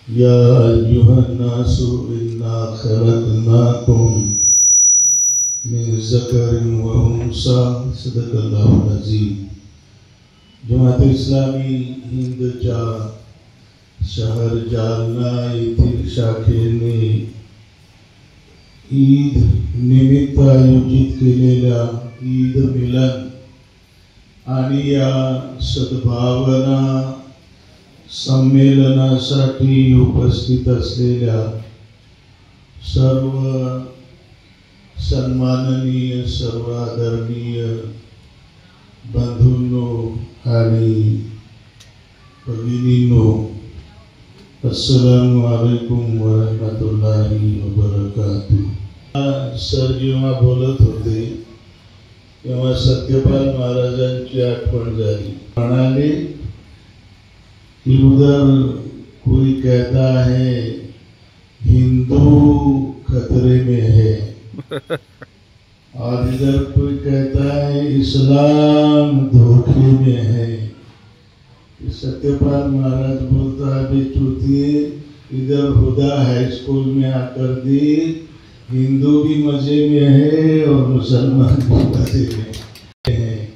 या अय्युहन्नासु इन्ना खलक़नाकुम मिन ज़करिन व उन्सा सदक़ल्लाहुल अज़ीम। जमात इस्लामी हिंदच्या शहर जालना येथील शाखेने ईद निमित्त आयोजित केलेल्या ईद मिलन आणि या सद्भावना संमेलनासाठी उपस्थित असलेल्या सर्व सन्माननीय सर्व आदरणीय बंधूंनो आणि भगिनींनो, अस्सलामु अलैकुम व रहमतुल्लाहि व बरकातुहू। सर जेव्हा बोलत होते तेव्हा सत्यपाल महाराजांची आठवण झाली। म्हणाले कि उधर कोई कहता है हिंदू खतरे में है और इधर कोई कहता है इस्लाम धोखे में है। सत्यपाल महाराज बोलता है बेचूतिए, इधर हुदा हाई स्कूल में आकर देख, हिंदू भी मजे में है और मुसलमान भी मजे में है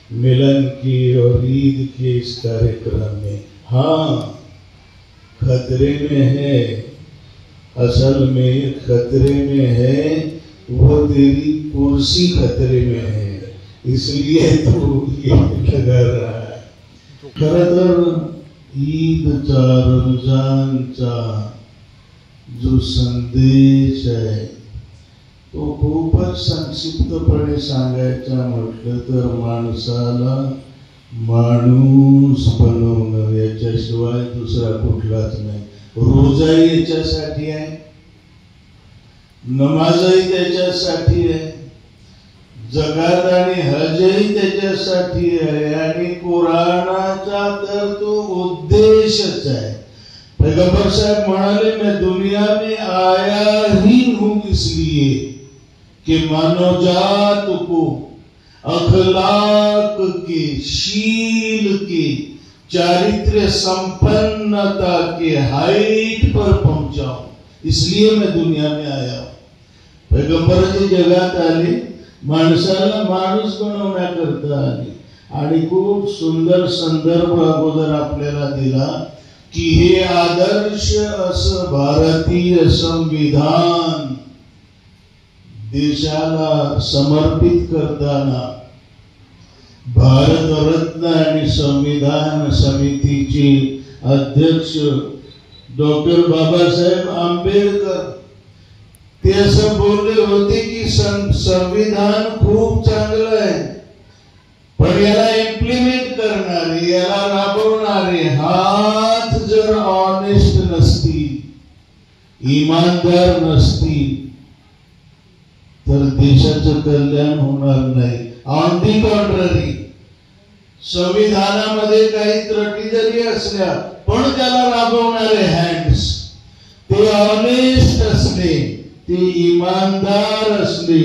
मिलन की और ईद के इस कार्यक्रम में। हाँ, खतरे में है, असल में खतरे में है, वो तेरी कुर्सी खतरे में है, इसलिए तू ये लगा रहा है। खरं तर ईदचा रमजानचा जो संदेश आहे तो खूपच संक्षिप्तपणे सांगायचा म्हटलं तर माणसाला माणूस बनवणं याच्याशिवाय दुसरा कुठलाच नाही। रोजाही याच्यासाठी आहे, नमाजही त्याच्यासाठी आहे, जगात आणि हजही त्याच्यासाठी आहे आणि कुराणाचा तर तो उद्देशच आहे। पैगंबर साहब म्हणाले, मैं दुनिया में आया ही हूं इसलिए कि मानवजात को अखलाक के, शील के, चारित्र्य संपन्नता के हाइट पर पहुंचाऊं, इसलिए मैं दुनिया में आया हूं। पैगंबर जी जगात आले माणसाला माणूस बनवण्याकरता आले आणि खूप सुंदर संदर्भ अगोदर आपल्याला दिला की हे आदर्श असं भारतीय संविधान देशाला समर्पित करताना भारत रत्न आणि संविधान समितीचे अध्यक्ष डॉक्टर बाबासाहेब आंबेडकर ते असं बोलले होते की संविधान खूप चांगलं आहे, पण याला इम्प्लिमेंट करणारे, याला राबवणारे हात जर ऑनेस्ट नसतील, ईमानदार नसतील तर देशाचं कल्याण होणार नाही। ऑन दी कॉन्ट्ररी, संविधानामध्ये काही त्रुटी जरी असल्या पण त्याला राबवणारे हँड्स ते ऑनेस्ट असले, ते ईमानदार असले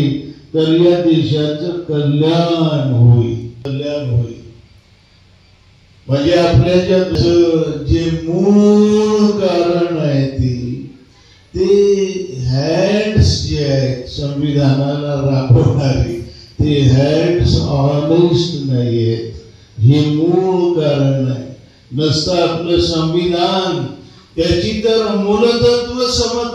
तर या देशाचं कल्याण होईल, कल्याण होईल। म्हणजे आपल्याच्या जे मूळ कारण आहे ते हँड्स जे आहेत संविधानाला राबवणारे ते हँड्स ऑनेस्ट नाही आहेत, हे मूळ कारण आहे। नसतं आपलं संविधान त्याची तर मूलतत्व समत